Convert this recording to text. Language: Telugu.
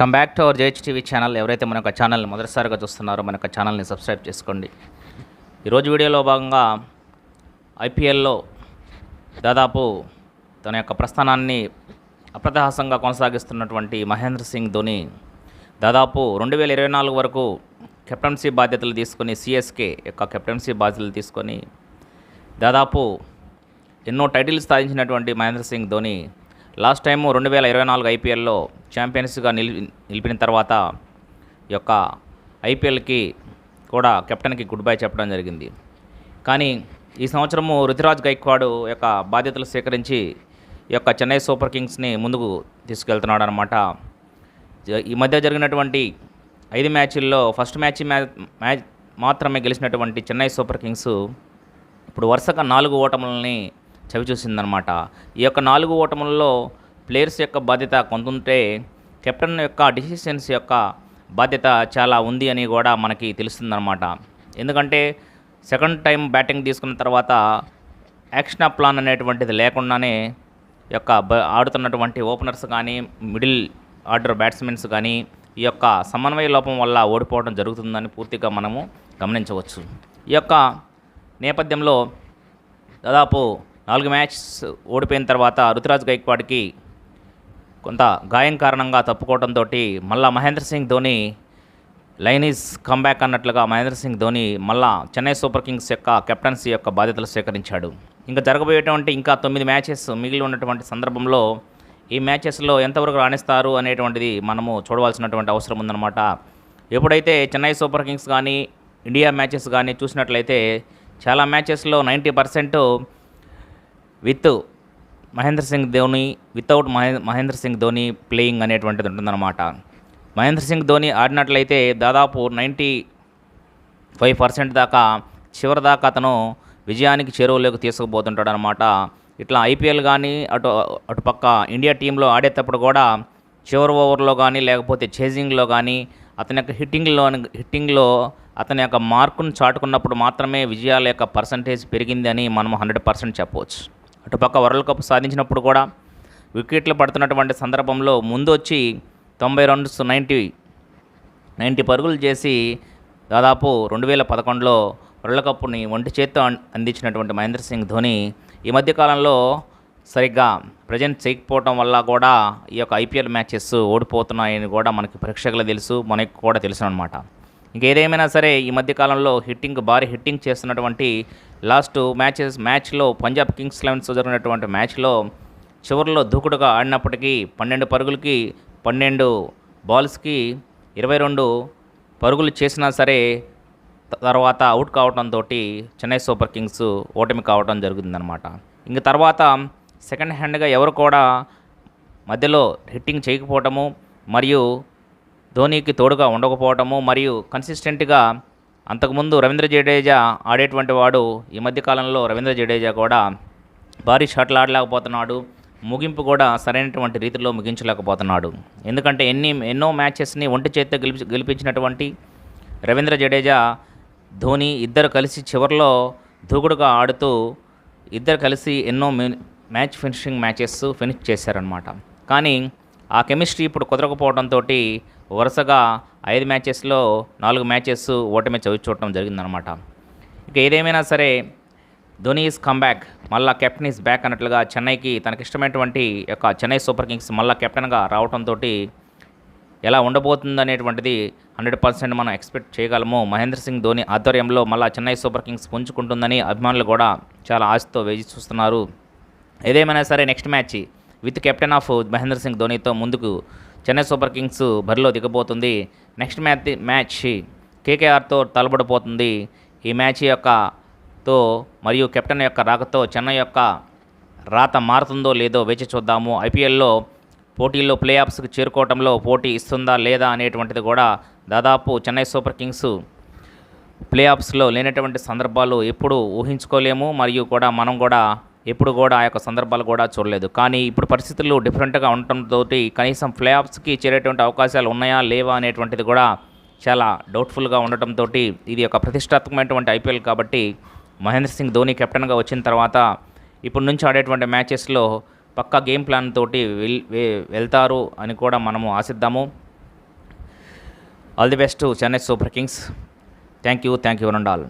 Come back to our JH TV channel. ఎవరైతే మన యొక్క ఛానల్ని మొదటిసారిగా చూస్తున్నారో మన యొక్క ఛానల్ని సబ్స్క్రైబ్ చేసుకోండి. ఈరోజు వీడియోలో భాగంగా ఐపీఎల్లో దాదాపు తన యొక్క ప్రస్థానాన్ని అప్రతిహాసంగా కొనసాగిస్తున్నటువంటి మహేంద్ర సింగ్ ధోని దాదాపు 2024 వరకు కెప్టెన్సీ బాధ్యతలు తీసుకొని సిఎస్కే యొక్క కెప్టెన్సీ బాధ్యతలు తీసుకొని దాదాపు ఎన్నో టైటిల్స్ సాధించినటువంటి మహేంద్ర సింగ్ ధోని లాస్ట్ టైము 2024 ఐపీఎల్లో ఛాంపియన్స్గా నిలిపిన తర్వాత ఈ యొక్క ఐపీఎల్కి కూడా కెప్టెన్కి గుడ్ బై చెప్పడం జరిగింది. కానీ ఈ సంవత్సరము రుతురాజ్ గైక్వాడ్ యొక్క బాధ్యతలు స్వీకరించి ఈ యొక్క చెన్నై సూపర్ కింగ్స్ని ముందుకు తీసుకెళ్తున్నాడు అనమాట. ఈ మధ్య జరిగినటువంటి 5 మ్యాచ్ల్లో ఫస్ట్ మ్యాచ్ మాత్రమే గెలిచినటువంటి చెన్నై సూపర్ కింగ్స్ ఇప్పుడు వరుసగా 4 ఓటములని చవిచూసిందనమాట. ఈ యొక్క 4 ఓటములలో ప్లేయర్స్ యొక్క బాధ్యత కొంత ఉంటే కెప్టెన్ యొక్క డిసిషన్స్ యొక్క బాధ్యత చాలా ఉంది అని కూడా మనకి తెలుస్తుందన్నమాట. ఎందుకంటే సెకండ్ టైం బ్యాటింగ్ తీసుకున్న తర్వాత యాక్షన్ ప్లాన్ అనేటువంటిది లేకుండానే యొక్క ఆడుతున్నటువంటి ఓపెనర్స్ కానీ మిడిల్ ఆర్డర్ బ్యాట్స్మెన్స్ కానీ ఈ యొక్క సమన్వయ లోపం వల్ల ఓడిపోవడం జరుగుతుందని పూర్తిగా మనము గమనించవచ్చు. ఈ యొక్క నేపథ్యంలో దాదాపు 4 మ్యాచెస్ ఓడిపోయిన తర్వాత రుతురాజ్ గైక్వాడ్కి కొంత గాయం కారణంగా తప్పుకోవడంతో మళ్ళా Mahendra Singh Dhoni line is comeback అన్నట్లుగా మహేంద్ర సింగ్ ధోని మళ్ళా చెన్నై సూపర్ కింగ్స్ యొక్క కెప్టెన్సీ యొక్క బాధ్యతలు స్వీకరించాడు. ఇంకా జరగబోయేటువంటి ఇంకా 9 మ్యాచెస్ మిగిలి ఉన్నటువంటి సందర్భంలో ఈ మ్యాచెస్లో ఎంతవరకు రాణిస్తారు అనేటువంటిది మనము చూడవలసినటువంటి అవసరం ఉందన్నమాట. ఎప్పుడైతే చెన్నై సూపర్ కింగ్స్ కానీ ఇండియా మ్యాచెస్ కానీ చూసినట్లయితే చాలా మ్యాచెస్లో 90% with Mahendra Singh Dhoni without Mahendra Singh Dhoni playing అనేటువంటిది ఉంటుందన్నమాట. మహేంద్ర సింగ్ ధోని ఆడినట్లయితే దాదాపు 95% దాకా చివరి దాకా అతను విజయానికి చేరువలోకి తీసుకుపోతుంటాడు అనమాట. ఇట్లా ఐపీఎల్ కానీ అటుపక్క ఇండియా టీంలో ఆడేటప్పుడు కూడా చివరి ఓవర్లో కానీ లేకపోతే చేజింగ్లో కానీ అతని యొక్క హిట్టింగ్లో అతని యొక్క మార్కును చాటుకున్నప్పుడు మాత్రమే విజయాల యొక్క పర్సంటేజ్ పెరిగింది అని మనం 100% చెప్పవచ్చు. అటుపక్క వరల్డ్ కప్ సాధించినప్పుడు కూడా వికెట్లు పడుతున్నటువంటి సందర్భంలో ముందు వచ్చి 90 రన్స్ 90 పరుగులు చేసి దాదాపు 2011లో వరల్డ్ కప్ని ఒంటి చేత్తో అందించినటువంటి మహేంద్ర సింగ్ ధోని ఈ మధ్యకాలంలో సరిగ్గా ప్రజెంట్ చేయకపోవడం వల్ల కూడా ఈ యొక్క ఐపీఎల్ మ్యాచెస్ ఓడిపోతున్నాయని కూడా మనకి ప్రేక్షకులు తెలుసు, మనకు కూడా తెలుసు అనమాట. ఇంకేదేమైనా సరే ఈ మధ్యకాలంలో భారీ హిట్టింగ్ చేస్తున్నటువంటి లాస్ట్ మ్యాచ్లో పంజాబ్ కింగ్స్ 11 జరిగినటువంటి మ్యాచ్లో చివరిలో దూకుడుగా ఆడినప్పటికీ 12 పరుగులకి 12 బాల్స్కి 22 పరుగులు చేసినా సరే తర్వాత అవుట్ కావడంతో చెన్నై సూపర్ కింగ్స్ ఓటమి కావడం జరుగుతుందన్నమాట. ఇంక తర్వాత సెకండ్ హ్యాండ్గా ఎవరు కూడా మధ్యలో హిట్టింగ్ చేయకపోవటము మరియు ధోనికి తోడుగా ఉండకపోవటము మరియు కన్సిస్టెంట్గా అంతకుముందు రవీంద్ర జడేజా ఆడేటువంటి వాడు ఈ మధ్యకాలంలో రవీంద్ర జడేజా కూడా భారీ షాట్లు ఆడలేకపోతున్నాడు, ముగింపు కూడా సరైనటువంటి రీతిలో ముగించలేకపోతున్నాడు. ఎందుకంటే ఎన్నో మ్యాచెస్ని ఒంటి చేత్తో గెలిపించినటువంటి రవీంద్ర జడేజా ధోని ఇద్దరు కలిసి చివరిలో దూకుడుగా ఆడుతూ ఇద్దరు కలిసి ఎన్నో ఫినిషింగ్ మ్యాచెస్ ఫినిష్ చేశారనమాట. కానీ ఆ కెమిస్ట్రీ ఇప్పుడు కుదరకపోవడంతో వరుసగా 5 మ్యాచెస్లో 4 మ్యాచెస్ ఓటమి చవిచూడటం జరిగిందనమాట. ఇక ఏదేమైనా సరే ధోని ఈజ్ కమ్బ్యాక్, మళ్ళా కెప్టెన్ ఈజ్ బ్యాక్ అన్నట్లుగా చెన్నైకి తనకిష్టమైనటువంటి యొక్క చెన్నై సూపర్ కింగ్స్ మళ్ళా కెప్టెన్గా రావడంతో ఎలా ఉండబోతుందనేటువంటిది 100% మనం ఎక్స్పెక్ట్ చేయగలము. మహేంద్ర సింగ్ ధోని ఆధ్వర్యంలో మళ్ళా చెన్నై సూపర్ కింగ్స్ పుంజుకుంటుందని అభిమానులు కూడా చాలా ఆశతో వేచి చూస్తున్నారు. ఏదేమైనా సరే next match with captain of Mahendra Singh ధోనితో ముందుకు చెన్నై సూపర్ కింగ్స్ బరిలో దిగబోతుంది. Next match కేకేఆర్తో తలబడిపోతుంది. ఈ మ్యాచ్ తో మరియు కెప్టెన్ యొక్క రాకతో చెన్నై యొక్క రాత మారుతుందో లేదో వేచి చూద్దాము. ఐపీఎల్లో పోటీల్లో ప్లే ఆఫ్స్కి చేరుకోవడంలో పోటీ ఇస్తుందా లేదా అనేటువంటిది కూడా దాదాపు చెన్నై సూపర్ కింగ్స్ ప్లే ఆఫ్స్లో లేనటువంటి సందర్భాలు ఎప్పుడు ఊహించుకోలేము మరియు కూడా మనం కూడా ఎప్పుడు కూడా ఆ యొక్క సందర్భాలు కూడా చూడలేదు. కానీ ఇప్పుడు పరిస్థితులు డిఫరెంట్గా ఉండటంతో కనీసం ప్లే ఆఫ్స్కి చేరేటువంటి అవకాశాలు ఉన్నాయా లేవా అనేటువంటిది కూడా చాలా డౌట్ఫుల్గా ఉండటంతో ఇది ఒక ప్రతిష్టాత్మకమైనటువంటి ఐపీఎల్ కాబట్టి మహేంద్ర సింగ్ ధోని కెప్టెన్గా వచ్చిన తర్వాత ఇప్పటి నుంచి ఆడేటువంటి మ్యాచెస్లో పక్కా గేమ్ ప్లాన్ తోటి వెళ్తారు అని కూడా మనము ఆశిద్దాము. All the best to Chennai super Kings. Thank you one and all.